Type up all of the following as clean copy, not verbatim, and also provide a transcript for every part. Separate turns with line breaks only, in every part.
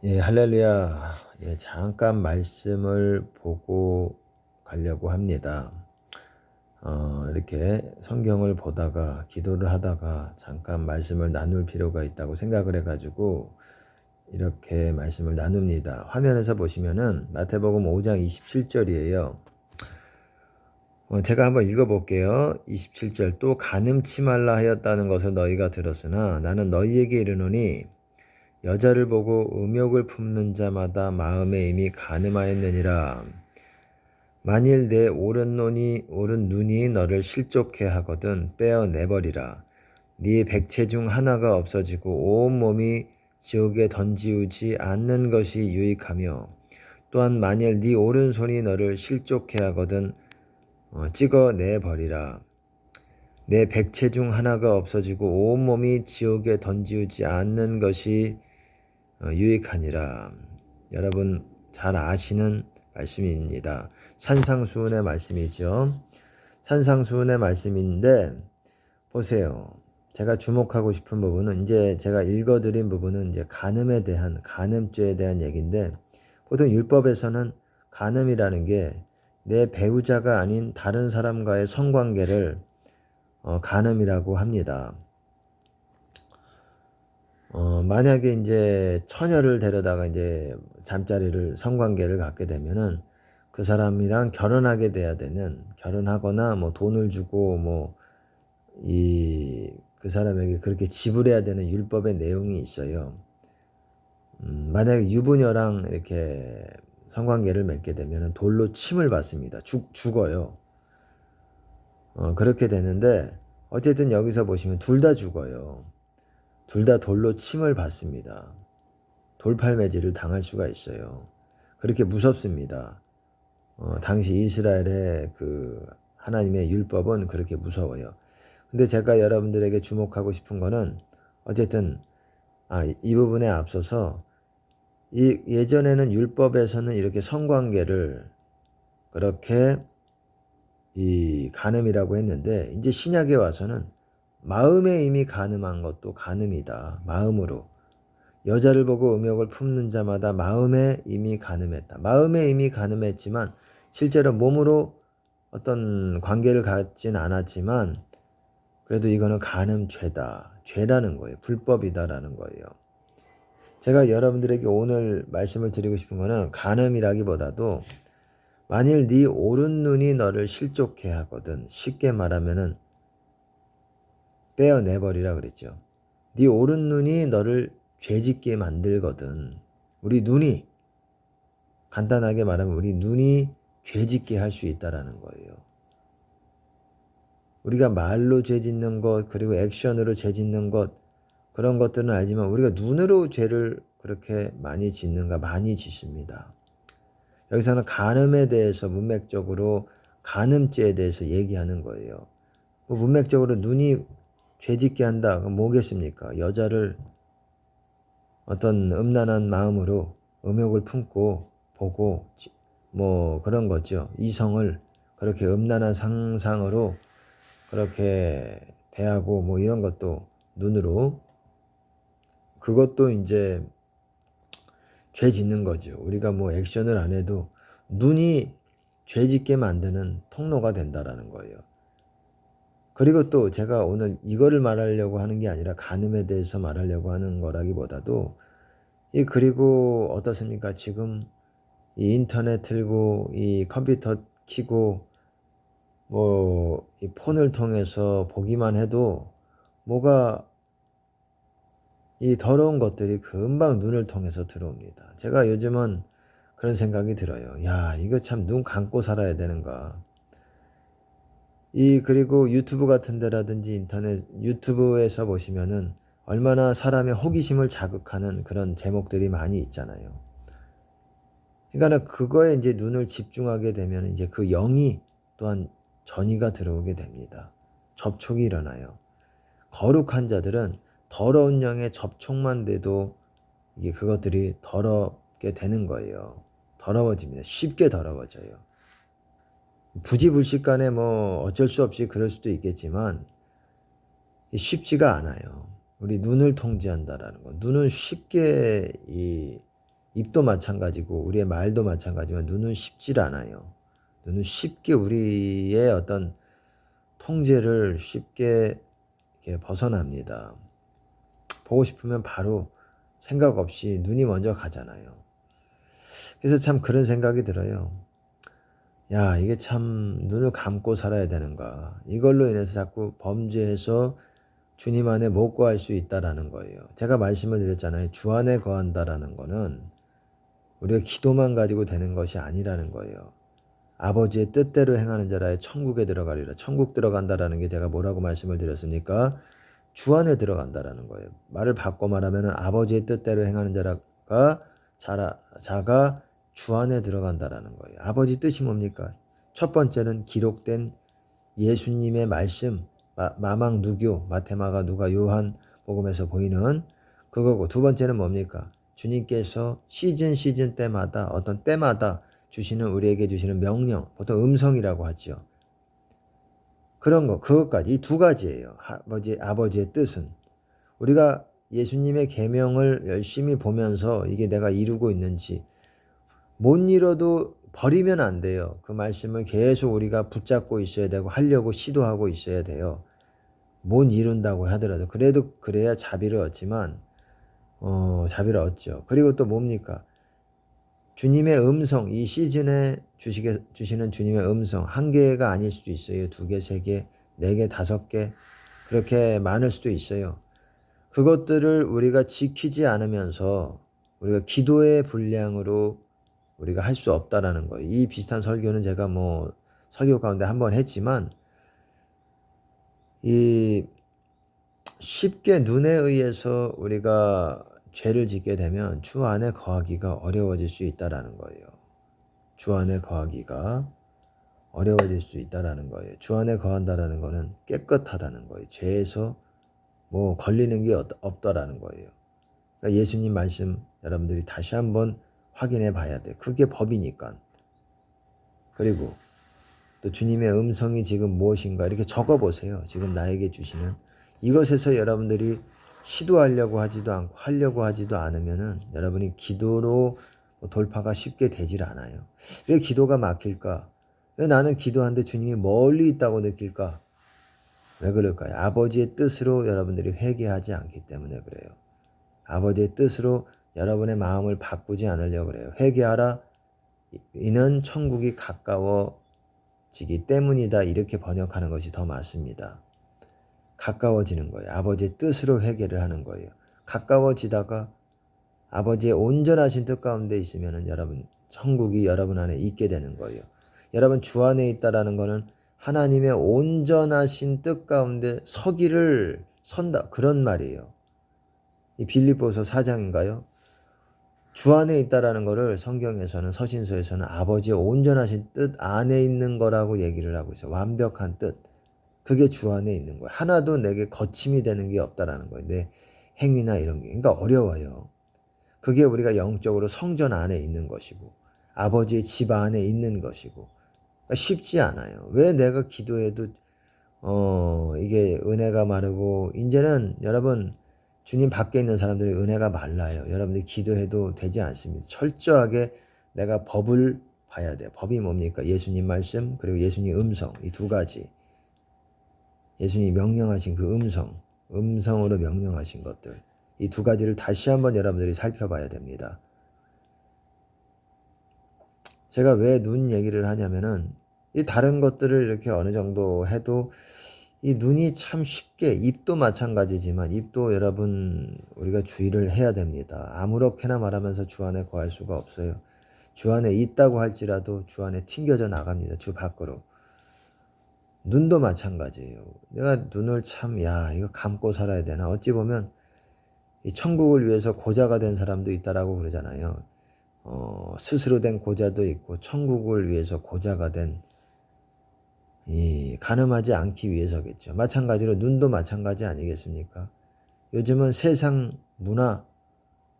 예, 할렐루야. 예, 잠깐 말씀을 보고 가려고 합니다. 이렇게 성경을 보다가 기도를 하다가 잠깐 말씀을 나눌 필요가 있다고 생각을 해가지고 이렇게 말씀을 나눕니다. 화면에서 보시면은 마태복음 5장 27절이에요. 제가 한번 읽어볼게요. 27절. 또 간음치 말라 하였다는 것을 너희가 들었으나 나는 너희에게 이르노니 여자를 보고 음욕을 품는 자마다 마음에 이미 간음하였느니라. 만일 내 오른 눈이 너를 실족해 하거든 빼어내버리라. 네 백체 중 하나가 없어지고 온 몸이 지옥에 던지우지 않는 것이 유익하며, 또한 만일 네 오른손이 너를 실족해 하거든 찍어내버리라. 내 백체 중 하나가 없어지고 온 몸이 지옥에 던지우지 않는 것이 유익하니라. 여러분 잘 아시는 말씀입니다. 산상수훈의 말씀이죠. 산상수훈의 말씀인데 보세요. 제가 주목하고 싶은 부분은 이제 제가 읽어드린 부분은 이제 간음죄에 대한 얘기인데, 보통 율법에서는 간음이라는 게 내 배우자가 아닌 다른 사람과의 성관계를 간음이라고 합니다. 만약에 이제 처녀를 데려다가 이제 성관계를 갖게 되면은 그 사람이랑 결혼하게 돼야 되는, 결혼하거나 뭐 돈을 주고 그 사람에게 그렇게 지불해야 되는 율법의 내용이 있어요. 만약에 유부녀랑 이렇게 성관계를 맺게 되면은 돌로 침을 받습니다. 죽어요. 그렇게 되는데 어쨌든 여기서 보시면 둘 다 죽어요. 둘 다 돌로 침을 받습니다. 돌팔매질을 당할 수가 있어요. 그렇게 무섭습니다. 당시 이스라엘의 그 하나님의 율법은 그렇게 무서워요. 근데 제가 여러분들에게 주목하고 싶은 거는 어쨌든 이 부분에 앞서서 예전에는 율법에서는 이렇게 성관계를 그렇게 간음이라고 했는데, 이제 신약에 와서는 마음에 이미 간음한 것도 간음이다. 마음으로 여자를 보고 음욕을 품는 자마다 마음에 이미 간음했다. 마음에 이미 간음했지만 실제로 몸으로 어떤 관계를 갖진 않았지만 그래도 이거는 간음죄다. 죄라는 거예요. 불법이다라는 거예요. 제가 여러분들에게 오늘 말씀을 드리고 싶은 거는 간음이라기보다도 만일 네 오른눈이 너를 실족해 하거든, 쉽게 말하면은 빼어내버리라 그랬죠. 네 오른눈이 너를 죄짓게 만들거든. 우리 눈이, 간단하게 말하면 우리 눈이 죄짓게 할 수 있다라는 거예요. 우리가 말로 죄짓는 것, 그리고 액션으로 죄짓는 것, 그런 것들은 알지만 우리가 눈으로 죄를 그렇게 많이 짓는가? 많이 짓습니다. 여기서는 간음에 대해서 문맥적으로 간음죄에 대해서 얘기하는 거예요. 문맥적으로 눈이 죄짓게 한다. 그럼 뭐겠습니까? 여자를 어떤 음란한 마음으로 음욕을 품고 보고 그런 거죠. 이성을 그렇게 음란한 상상으로 그렇게 대하고 이런 것도 눈으로, 그것도 이제 죄 짓는 거죠. 우리가 액션을 안 해도 눈이 죄 짓게 만드는 통로가 된다라는 거예요. 그리고 또 제가 오늘 이거를 말하려고 하는 게 아니라 간음에 대해서 말하려고 하는 거라기보다도 그리고 어떻습니까? 지금 이 인터넷 틀고 이 컴퓨터 켜고 이 폰을 통해서 보기만 해도 뭐가 이 더러운 것들이 금방 눈을 통해서 들어옵니다. 제가 요즘은 그런 생각이 들어요. 야, 이거 참 눈 감고 살아야 되는가. 그리고 유튜브 같은 데라든지 인터넷 유튜브에서 보시면은 얼마나 사람의 호기심을 자극하는 그런 제목들이 많이 있잖아요. 그러니까 그거에 이제 눈을 집중하게 되면 이제 그 영이 또한 전이가 들어오게 됩니다. 접촉이 일어나요. 거룩한 자들은 더러운 영의 접촉만 돼도 이게 그것들이 더럽게 되는 거예요. 더러워집니다. 쉽게 더러워져요. 부지불식간에 어쩔 수 없이 그럴 수도 있겠지만 쉽지가 않아요. 우리 눈을 통제한다라는 거. 눈은 쉽게 입도 마찬가지고 우리의 말도 마찬가지지만 눈은 쉽질 않아요. 눈은 쉽게 우리의 어떤 통제를 쉽게 이렇게 벗어납니다. 보고 싶으면 바로 생각 없이 눈이 먼저 가잖아요. 그래서 참 그런 생각이 들어요. 야, 이게 참 눈을 감고 살아야 되는가. 이걸로 인해서 자꾸 범죄해서 주님 안에 못 거할 수 있다라는 거예요. 제가 말씀을 드렸잖아요. 주 안에 거한다라는 거는 우리가 기도만 가지고 되는 것이 아니라는 거예요. 아버지의 뜻대로 행하는 자라야 천국에 들어가리라. 천국 들어간다라는 게 제가 뭐라고 말씀을 드렸습니까? 주 안에 들어간다라는 거예요. 말을 바꿔 말하면 아버지의 뜻대로 행하는 자가 주 안에 들어간다라는 거예요. 아버지 뜻이 뭡니까? 첫 번째는 기록된 예수님의 말씀, 마망, 누교, 마테마가, 누가, 요한 복음에서 보이는 그거고, 두 번째는 뭡니까? 주님께서 시즌 때마다 어떤 때마다 주시는 우리에게 주시는 명령, 보통 음성이라고 하죠. 그런 거, 그것까지 이 두 가지예요. 아버지의 뜻은 우리가 예수님의 계명을 열심히 보면서 이게 내가 이루고 있는지 못 이뤄도 버리면 안 돼요. 그 말씀을 계속 우리가 붙잡고 있어야 되고 하려고 시도하고 있어야 돼요. 못 이룬다고 하더라도 그래도 그래야 자비를 얻지만 자비를 얻죠. 그리고 또 뭡니까? 주님의 음성, 이 시즌에 주시는 주님의 음성, 한 개가 아닐 수도 있어요. 2개, 3개, 4개, 5개 그렇게 많을 수도 있어요. 그것들을 우리가 지키지 않으면서 우리가 기도의 분량으로 우리가 할 수 없다라는 거예요. 이 비슷한 설교는 제가 설교 가운데 한번 했지만 이 쉽게 눈에 의해서 우리가 죄를 짓게 되면 주 안에 거하기가 어려워질 수 있다라는 거예요. 주 안에 거하기가 어려워질 수 있다라는 거예요. 주 안에 거한다라는 거는 깨끗하다는 거예요. 죄에서 걸리는 게 없다라는 거예요. 그러니까 예수님 말씀 여러분들이 다시 한번 확인해 봐야 돼. 그게 법이니까. 그리고 또 주님의 음성이 지금 무엇인가 이렇게 적어 보세요. 지금 나에게 주시는 이것에서 여러분들이 시도하려고 하지도 않고 하려고 하지도 않으면은 여러분이 기도로 돌파가 쉽게 되질 않아요. 왜 기도가 막힐까? 왜 나는 기도하는데 주님이 멀리 있다고 느낄까? 왜 그럴까요? 아버지의 뜻으로 여러분들이 회개하지 않기 때문에 그래요. 아버지의 뜻으로 여러분의 마음을 바꾸지 않으려고 그래요. 회개하라. 이는 천국이 가까워지기 때문이다. 이렇게 번역하는 것이 더 맞습니다. 가까워지는 거예요. 아버지의 뜻으로 회개를 하는 거예요. 가까워지다가 아버지의 온전하신 뜻 가운데 있으면 여러분 천국이 여러분 안에 있게 되는 거예요. 여러분 주 안에 있다라는 거는 하나님의 온전하신 뜻 가운데 서기를 선다 그런 말이에요. 이 빌립보서 4장인가요? 주 안에 있다라는 거를 성경에서는 서신서에서는 아버지의 온전하신 뜻 안에 있는 거라고 얘기를 하고 있어요. 완벽한 뜻. 그게 주 안에 있는 거예요. 하나도 내게 거침이 되는 게 없다라는 거예요. 내 행위나 이런 게. 그러니까 어려워요. 그게 우리가 영적으로 성전 안에 있는 것이고 아버지의 집 안에 있는 것이고 그러니까 쉽지 않아요. 왜 내가 기도해도 이게 은혜가 마르고 이제는 여러분 주님 밖에 있는 사람들의 은혜가 말라요. 여러분들이 기도해도 되지 않습니다. 철저하게 내가 법을 봐야 돼요. 법이 뭡니까? 예수님 말씀 그리고 예수님 음성 이 두 가지. 예수님이 명령하신 그 음성으로 명령하신 것들 이 두 가지를 다시 한번 여러분들이 살펴봐야 됩니다. 제가 왜 눈 얘기를 하냐면은 이 다른 것들을 이렇게 어느 정도 해도 이 눈이 참 쉽게 입도 마찬가지지만 입도 여러분 우리가 주의를 해야 됩니다. 아무렇게나 말하면서 주 안에 거할 수가 없어요. 주 안에 있다고 할지라도 주 안에 튕겨져 나갑니다. 주 밖으로. 눈도 마찬가지예요. 내가 눈을 이거 감고 살아야 되나. 어찌 보면 이 천국을 위해서 고자가 된 사람도 있다라고 그러잖아요. 스스로 된 고자도 있고 천국을 위해서 고자가 된 가늠하지 않기 위해서겠죠. 마찬가지로 눈도 마찬가지 아니겠습니까? 요즘은 세상 문화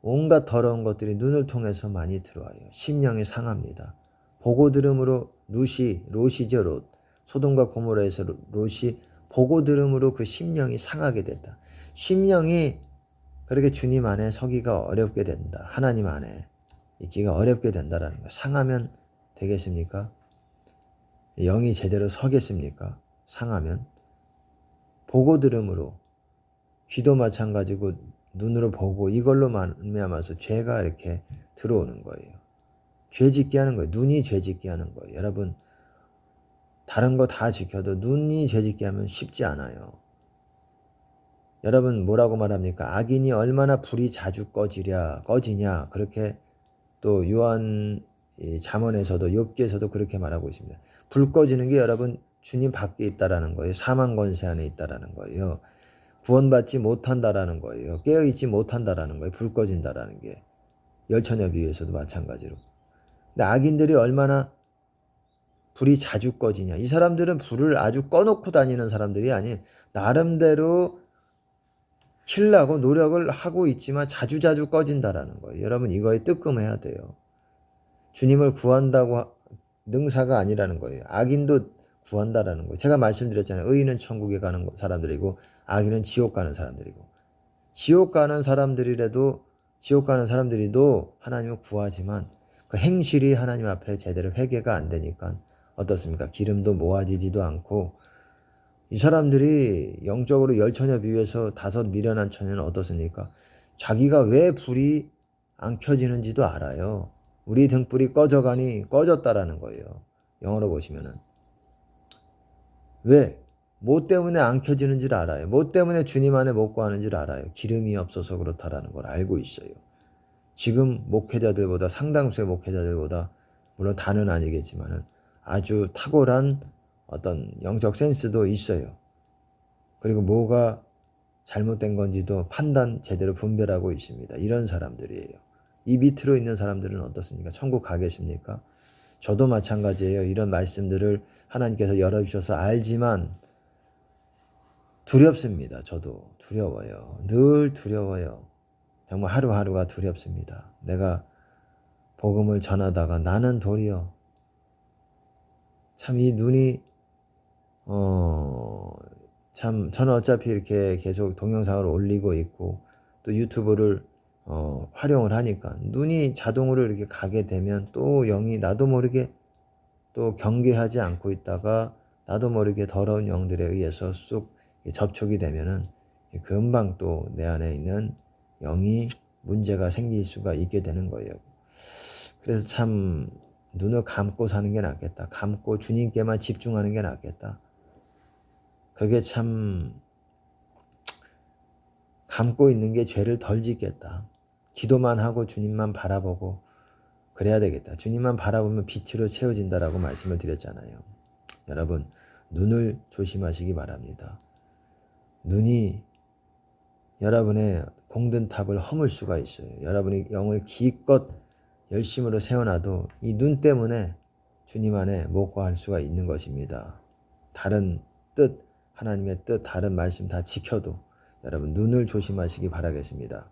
온갖 더러운 것들이 눈을 통해서 많이 들어와요. 심령이 상합니다. 보고 들음으로 롯이죠 롯. 소돔과 고모라에서 롯이 보고 들음으로 그 심령이 상하게 됐다. 심령이 그렇게 주님 안에 서기가 어렵게 된다. 하나님 안에. 있기가 어렵게 된다라는 거예요. 상하면 되겠습니까? 영이 제대로 서겠습니까? 상하면. 보고 들음으로, 귀도 마찬가지고 눈으로 보고 이걸로 말미암아서 죄가 이렇게 들어오는 거예요. 죄 짓게 하는 거예요. 눈이 죄 짓게 하는 거예요. 여러분, 다른 거 다 지켜도 눈이 죄 짓게 하면 쉽지 않아요. 여러분, 뭐라고 말합니까? 악인이 얼마나 불이 자주 꺼지냐 그렇게 또 요한 잠언에서도 욥기에서도 그렇게 말하고 있습니다. 불 꺼지는 게 여러분 주님 밖에 있다라는 거예요. 사망 권세 안에 있다라는 거예요. 구원받지 못한다라는 거예요. 깨어있지 못한다라는 거예요. 불 꺼진다라는 게. 열처녀 비유에서도 마찬가지로. 근데 악인들이 얼마나 불이 자주 꺼지냐. 이 사람들은 불을 아주 꺼놓고 다니는 사람들이 아닌 나름대로 킬라고 노력을 하고 있지만 자주자주 꺼진다라는 거예요. 여러분 이거에 뜨끔해야 돼요. 주님을 구한다고 능사가 아니라는 거예요. 악인도 구한다라는 거예요. 제가 말씀드렸잖아요. 의인은 천국에 가는 사람들이고 악인은 지옥 가는 사람들이고 지옥 가는 사람들이라도 하나님을 구하지만 그 행실이 하나님 앞에 제대로 회개가 안 되니까 어떻습니까? 기름도 모아지지도 않고 이 사람들이 영적으로 열처녀 비유에서 5 미련한 처녀는 어떻습니까? 자기가 왜 불이 안 켜지는지도 알아요. 우리 등불이 꺼져가니 꺼졌다라는 거예요. 영어로 보시면은. 왜? 뭐 때문에 안 켜지는지를 알아요. 뭐 때문에 주님 안에 못 구하는지를 알아요. 기름이 없어서 그렇다라는 걸 알고 있어요. 지금 목회자들보다 상당수의 목회자들보다 물론 다는 아니겠지만은 아주 탁월한 어떤 영적 센스도 있어요. 그리고 뭐가 잘못된 건지도 판단 제대로 분별하고 있습니다. 이런 사람들이에요. 이 밑으로 있는 사람들은 어떻습니까? 천국 가겠습니까? 저도 마찬가지예요. 이런 말씀들을 하나님께서 열어주셔서 알지만 두렵습니다. 저도 두려워요. 늘 두려워요. 정말 하루하루가 두렵습니다. 내가 복음을 전하다가 나는 도리어 참 이 눈이 참 저는 어차피 이렇게 계속 동영상을 올리고 있고 또 유튜브를 활용을 하니까 눈이 자동으로 이렇게 가게 되면 또 영이 나도 모르게 또 경계하지 않고 있다가 나도 모르게 더러운 영들에 의해서 쑥 접촉이 되면은 금방 또 내 안에 있는 영이 문제가 생길 수가 있게 되는 거예요. 그래서 참 눈을 감고 사는 게 낫겠다. 감고 주님께만 집중하는 게 낫겠다. 그게 참 감고 있는 게 죄를 덜 짓겠다. 기도만 하고 주님만 바라보고 그래야 되겠다. 주님만 바라보면 빛으로 채워진다라고 말씀을 드렸잖아요. 여러분 눈을 조심하시기 바랍니다. 눈이 여러분의 공든탑을 허물 수가 있어요. 여러분이 영을 기껏 열심으로 세워놔도 이 눈 때문에 주님 안에 못 거할 수가 있는 것입니다. 다른 뜻, 하나님의 뜻, 다른 말씀 다 지켜도 여러분 눈을 조심하시기 바라겠습니다.